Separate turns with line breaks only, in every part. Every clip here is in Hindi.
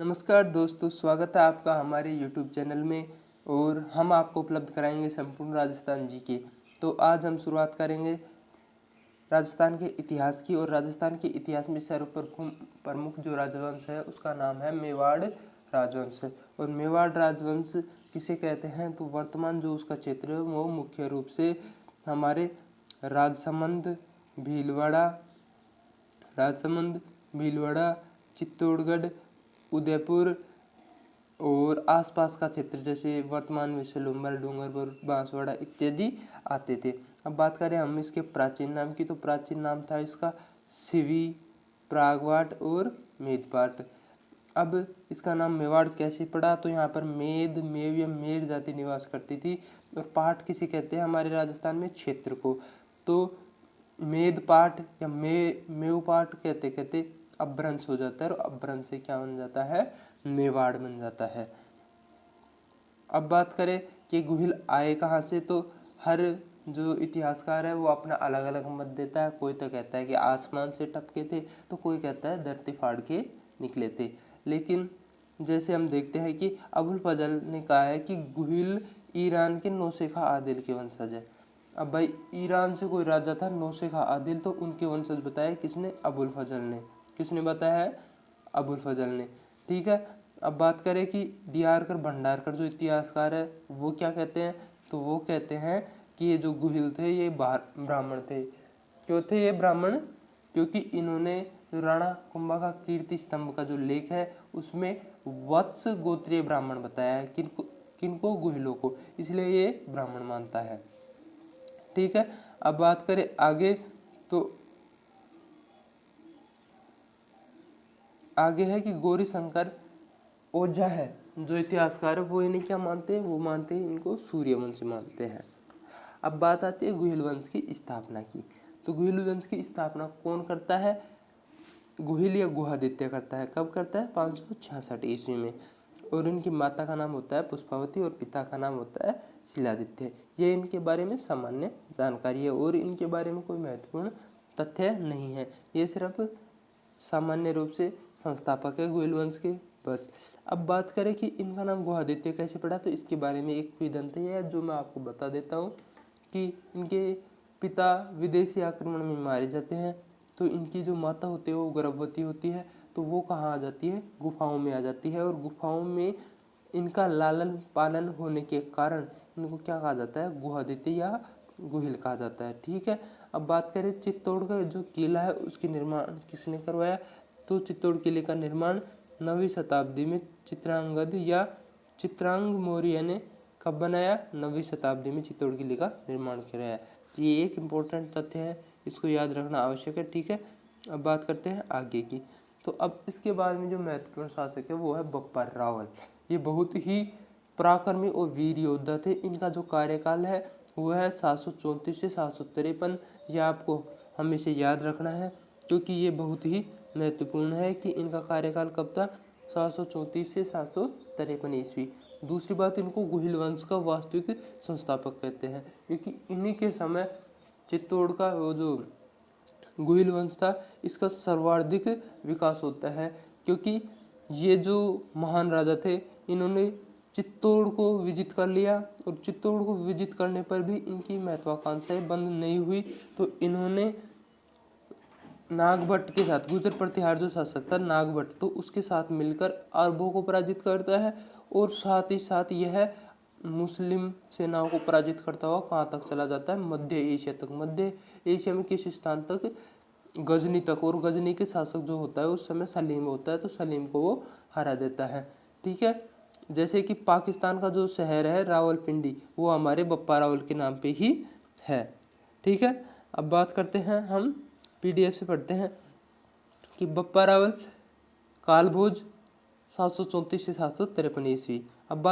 नमस्कार दोस्तों, स्वागत है आपका हमारे YouTube चैनल में। और हम आपको उपलब्ध कराएंगे संपूर्ण राजस्थान जी के। तो आज हम शुरुआत करेंगे राजस्थान के इतिहास की। और राजस्थान के इतिहास में सर्वप्रथम प्रमुख जो राजवंश है उसका नाम है मेवाड़ राजवंश। और मेवाड़ राजवंश किसे कहते हैं, तो वर्तमान जो उसका क्षेत्र है वो मुख्य रूप से हमारे राजसमंद, भीलवाड़ा, चित्तौड़गढ़, उदयपुर और आसपास का क्षेत्र जैसे वर्तमान में सेलूम्बर, डूंगरपुर, बांसवाड़ा इत्यादि आते थे। अब बात करें हम इसके प्राचीन नाम की, तो प्राचीन नाम था इसका सिवी, प्रागवाट और मेदपाट। अब इसका नाम मेवाड़ कैसे पड़ा, तो यहाँ पर मेव या मेड़ जाति निवास करती थी। और पाट किसे कहते हैं हमारे राजस्थान में क्षेत्र को, तो मेदपाट या मेवपाट कहते कहते अपभ्रंश हो जाता है। और अपभ्रंश से क्या बन जाता है, मेवाड़ बन जाता है। अब बात करें कि गुहिल आए कहाँ से, तो हर जो इतिहासकार है वो अपना अलग अलग मत देता है। कोई तो कहता है कि आसमान से टपके थे, तो कोई कहता है धरती फाड़ के निकले थे। लेकिन जैसे हम देखते हैं कि अबुल फजल ने कहा है कि गुहिल ईरान के नौशेखा आदिल के वंशज है। अब भाई ईरान से कोई राजा था नौशेखा आदिल, तो उनके वंशज बताए किसने, अबुल फजल ने। किसने बताया है, अबुल फजल ने। ठीक है। अब बात करें कि डीआरकर भंडारकर जो इतिहासकार है वो क्या कहते हैं, तो वो कहते हैं कि ये जो गुहिल थे ये ब्राह्मण थे। क्यों थे ये ब्राह्मण, क्योंकि इन्होंने जो राणा कुंभा का कीर्ति स्तंभ का जो लेख है उसमें वत्स गोत्रीय ब्राह्मण बताया है। किनको, गुहिलों को, इसलिए ये ब्राह्मण मानता है। ठीक है। अब बात करें आगे, तो आगे है कि गौरी शंकर ओझा है जो इतिहासकार है वो इन्हें क्या मानते हैं, वो मानते हैं इनको सूर्यवंशी मानते हैं। अब बात आती है गुहिल वंश की स्थापना की। तो गुहिल वंश की स्थापना कौन करता है, गुहिल या गुहादित्य करता है। कब करता है, 566 ईस्वी में। और इनकी माता का नाम होता है पुष्पावती और पिता का नाम होता है शिलादित्य। ये इनके बारे में सामान्य जानकारी है और इनके बारे में कोई महत्वपूर्ण तथ्य नहीं है। ये सिर्फ सामान्य रूप से संस्थापक है गुहिल वंश के, बस। अब बात करें कि इनका नाम गुहादित्य कैसे पड़ा, तो इसके बारे में एक किंवदंती है जो मैं आपको बता देता हूँ कि इनके पिता विदेशी आक्रमण में मारे जाते हैं। तो इनकी जो माता होती है वो गर्भवती होती है, तो वो कहाँ आ जाती है, गुफाओं में आ जाती है। और गुफाओं में इनका लालन पालन होने के कारण इनको क्या कहा जाता है, गुहादित्य या गुहिल कहा जाता है। ठीक है। अब बात करें चित्तौड़ का जो किला है उसकी निर्माण किसने करवाया, तो चित्तौड़ किले का निर्माण 9वीं शताब्दी में चित्रांगद या चित्रांग मौर्य ने कब बनाया, 9वीं शताब्दी में चित्तौड़ किले का निर्माण कराया। ये एक इम्पोर्टेंट तथ्य है, इसको याद रखना आवश्यक है। ठीक है। अब बात करते हैं आगे की। तो अब इसके बाद में जो महत्वपूर्ण शासक है वो है बप्पा रावल। ये बहुत ही पराक्रमी और वीर योद्धा थे। इनका जो कार्यकाल है वो है 734 से 753। ये आपको हमेशा याद रखना है क्योंकि ये बहुत ही महत्वपूर्ण है कि इनका कार्यकाल कब था, 734 से 753 ईस्वी। दूसरी बात, इनको गुहिल वंश का वास्तविक संस्थापक कहते हैं क्योंकि इन्हीं के समय चित्तौड़ का वो जो गुहिल वंश था इसका सर्वाधिक विकास होता है। क्योंकि ये जो महान राजा थे इन्होंने चित्तौड़ को विजित कर लिया और चित्तौड़ को विजित करने पर भी इनकी महत्वाकांक्षाएं बंद नहीं हुई। तो इन्होंने नागभट्ट के साथ, गुर्जर प्रतिहार जो शासक था नागभट्ट, तो उसके साथ मिलकर अरबों को पराजित करता है। और साथ ही साथ यह मुस्लिम सेनाओं को पराजित करता हुआ कहाँ तक चला जाता है, मध्य एशिया तक। मध्य एशिया में किस स्थान तक, गजनी तक। और गजनी के शासक जो होता है उस समय सलीम होता है, तो सलीम को वो हरा देता है। ठीक है। जैसे कि पाकिस्तान का जो शहर है रावलपिंडी वो हमारे बप्पा रावल के नाम पे ही है। ठीक है। अब बात करते हैं हम पीडीएफ से पढ़ते हैं कि बप्पा रावल कालभोज 734 से 753 ईस्वी। अब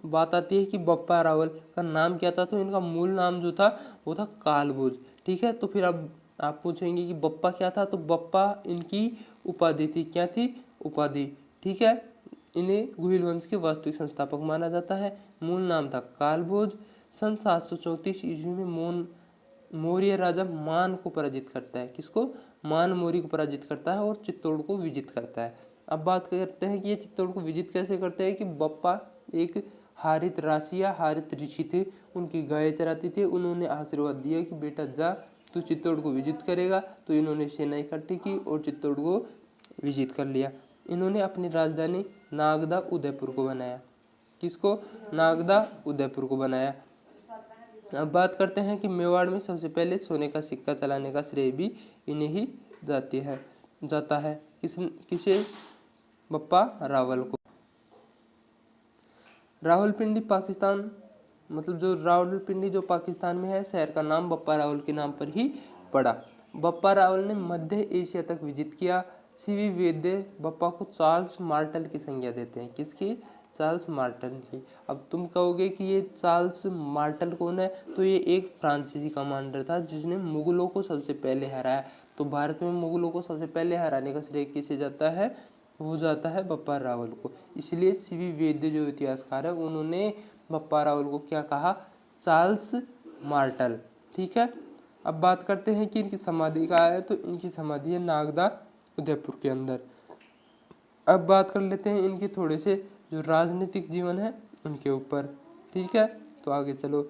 बात आती है कि बप्पा रावल का नाम क्या था, तो इनका मूल नाम जो था वो था कालभोज। ठीक है। तो फिर अब आप पूछेंगे कि बप्पा क्या था, तो बप्पा इनकी उपाधि थी। क्या थी, उपाधि। ठीक है। इन्हें गुहिल वंश के वास्तविक संस्थापक माना जाता है। मूल नाम था कालभोज। सन 734 ईस्वी में मौर्य राजा मान को पराजित करता है। किसको, मान मौर्य को पराजित करता है और चित्तौड़ को विजित करता है। अब बात करते हैं कि ये चित्तौड़ को विजिट कैसे करते हैं। कि बप्पा एक हारित राशि या हारित ऋषि थे, उनकी गाय चराते थे। उन्होंने आशीर्वाद दिया कि बेटा जा तू चित्तौड़ को विजिट करेगा। तो इन्होंने सेना इकट्ठी की और चित्तौड़ को विजिट कर लिया। इन्होंने अपनी राजधानी नागदा उदयपुर को बनाया। किसको? नागदा उदयपुर को बनाया। अब बात करते हैं कि मेवाड़ में सबसे पहले सोने का सिक्का चलाने का श्रेय भी इन्हें ही जाता है। किसे? बप्पा रावल को। रावलपिंडी पाकिस्तान, मतलब जो रावलपिंडी जो पाकिस्तान में है, शहर का नाम बप्पा रावल के नाम पर ही पड़ा। बप्पा रावल ने मध्य एशिया तक विजिट किया। सीवी वैद्य बप्पा को चार्ल्स मार्टल की संज्ञा देते हैं। किसकी? चार्ल्स मार्टल की। अब तुम कहोगे कि ये चार्ल्स मार्टल कौन है? तो ये एक फ्रांसीसी कमांडर था जिसने मुगलों को सबसे पहले हराया। तो भारत में मुगलों को सबसे पहले हराने का श्रेय किसे जाता है? वो जाता है बप्पा रावल को। इसलिए सीवी वैद्य जो इतिहासकार है उन्होंने बप्पा रावल को क्या कहा? Charles mortal. ठीक है। अब बात करते हैं कि इनकी समाधि कहाँ है। तो इनकी समाधि है नागदा उदयपुर के अंदर। अब बात कर लेते हैं इनके थोड़े से जो राजनीतिक जीवन है उनके ऊपर। ठीक है, तो आगे चलो।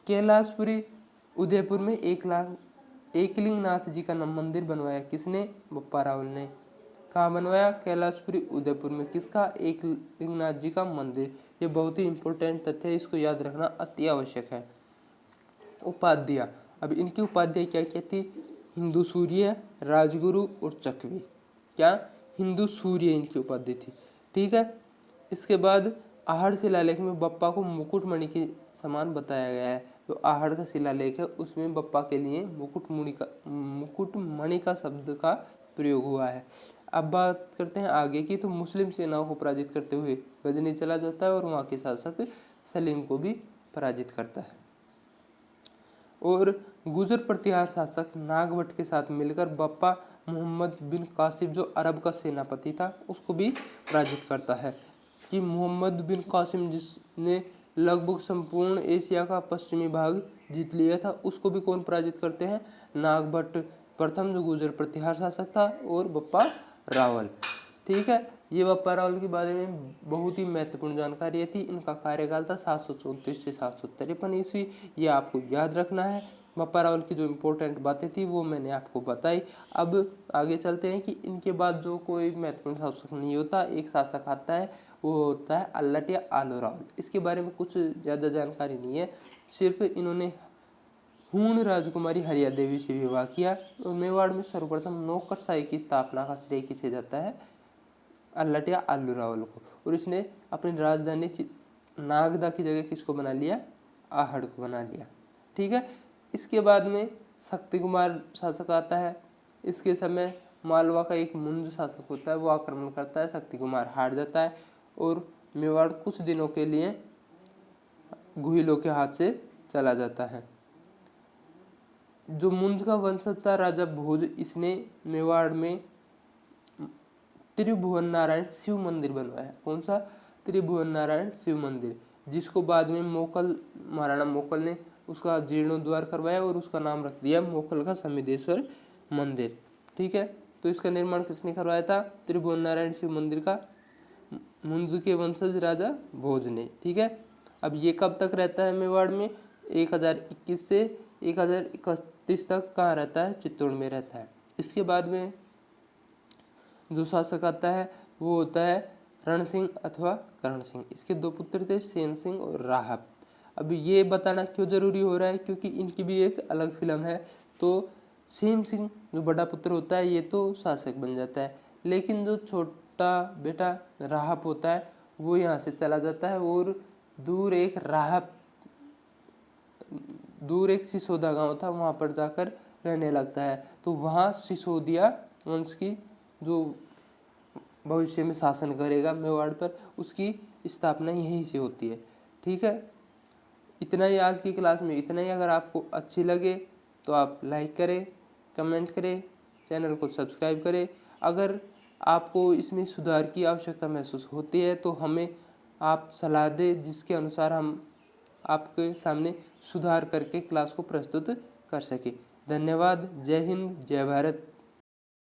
कैलाशपुरी उदयपुर में एकलिंगनाथ जी का मंदिर बनवाया। किसने? बप्पा रावल ने। कहाँ बनवाया? कैलाशपुरी उदयपुर में। किसका? एकलिंगनाथ जी का मंदिर। ये बहुत ही इंपॉर्टेंट तथ्य है, इसको याद रखना अति आवश्यक है। उपाध्याय, अब इनकी उपाध्याय क्या क्या थी? हिंदू सूर्य, राजगुरु और चकवी। क्या? हिंदू सूर्य इनकी उपाधि थी। ठीक है। इसके बाद आहड़ शिलालेख में बप्पा को मुकुटमणि के समान बताया गया है। जो आहड़ का शिलालेख है उसमें बप्पा के लिए मुकुटमणि का शब्द का प्रयोग हुआ है। अब बात करते हैं आगे की। तो मुस्लिम सेनाओं को पराजित करते हुए गजनी चला जाता है और वहाँ के शासक सलीम को भी पराजित करता है। और गुजर प्रतिहार शासक नागभट्ट के साथ मिलकर बप्पा मोहम्मद बिन कासिम जो अरब का सेनापति था उसको भी पराजित करता है। कि मोहम्मद बिन कासिम जिसने लगभग संपूर्ण एशिया का पश्चिमी भाग जीत लिया था उसको भी कौन पराजित करते हैं? नागभट्ट प्रथम जो गुजर प्रतिहार शासक था और बप्पा रावल। ठीक है। ये बप्पा रावल के बारे में बहुत ही महत्वपूर्ण जानकारी थी। इनका कार्यकाल था 734 से 753 ईस्वी। ये आपको याद रखना है। बप्पा रावल की जो इम्पोर्टेंट बातें थी वो मैंने आपको बताई। अब आगे चलते हैं कि इनके बाद जो कोई महत्वपूर्ण शासक नहीं होता, एक शासक आता है, वो होता है अल्लट या आलो रावल। इसके बारे में कुछ ज़्यादा जानकारी नहीं है, सिर्फ इन्होंने हूण राजकुमारी हरिया देवी से विवाह किया। और मेवाड़ में सर्वप्रथम नौकरशाही की स्थापना का श्रेय किसे जाता है? अल्लट या आलू रावल को। और इसने अपनी राजधानी नागदा की जगह किसको बना लिया? आहड़ को बना लिया। ठीक है। इसके बाद में शक्ति कुमार शासक आता है। इसके समय मालवा का एक मुंज शासक होता है, वो आक्रमण करता है, शक्ति कुमार हार जाता है और मेवाड़ कुछ दिनों के लिए गुहिलों के हाथ से चला जाता है। जो मुंज का वंशज था राजा भोज, इसने मेवाड़ में त्रिभुवन नारायण शिव मंदिर बनवाया। कौन सा? त्रिभुवन नारायण शिव मंदिर, जिसको बाद में महाराणा मोकल ने उसका जीर्णोद्धार करवाया और उसका नाम रख दिया मोकल का समिदेश्वर मंदिर। ठीक है। तो इसका निर्माण किसने करवाया था? त्रिभुवन नारायण शिव मंदिर का मुंज के वंशज राजा भोज ने। ठीक है। अब ये कब तक रहता है मेवाड़ में? 1021 से 1031 तक कहाँ रहता है? चित्तौड़ में रहता है। इसके बाद में जो शासक आता है वो होता है रण सिंह अथवा करण सिंह। इसके दो पुत्र थे, सेम सिंह और राहब। अब ये बताना क्यों जरूरी हो रहा है? क्योंकि इनकी भी एक अलग फिल्म है। तो सेम सिंह जो बड़ा पुत्र होता है ये तो शासक बन जाता है, लेकिन जो छोटा बेटा राहब होता है वो यहाँ से चला जाता है और दूर एक सिसोदा गांव था, वहां पर जाकर रहने लगता है। तो वहां सिसोदिया वंश की जो भविष्य में शासन करेगा मेवाड़ पर, उसकी स्थापना यहीं से होती है। ठीक है। इतना ही आज की क्लास में, इतना ही। अगर आपको अच्छी लगे तो आप लाइक करें, कमेंट करें, चैनल को सब्सक्राइब करें। अगर आपको इसमें सुधार की आवश्यकता महसूस होती है तो हमें आप सलाह दें, जिसके अनुसार हम आपके सामने सुधार करके क्लास को प्रस्तुत कर सके। धन्यवाद। जय हिंद, जय भारत।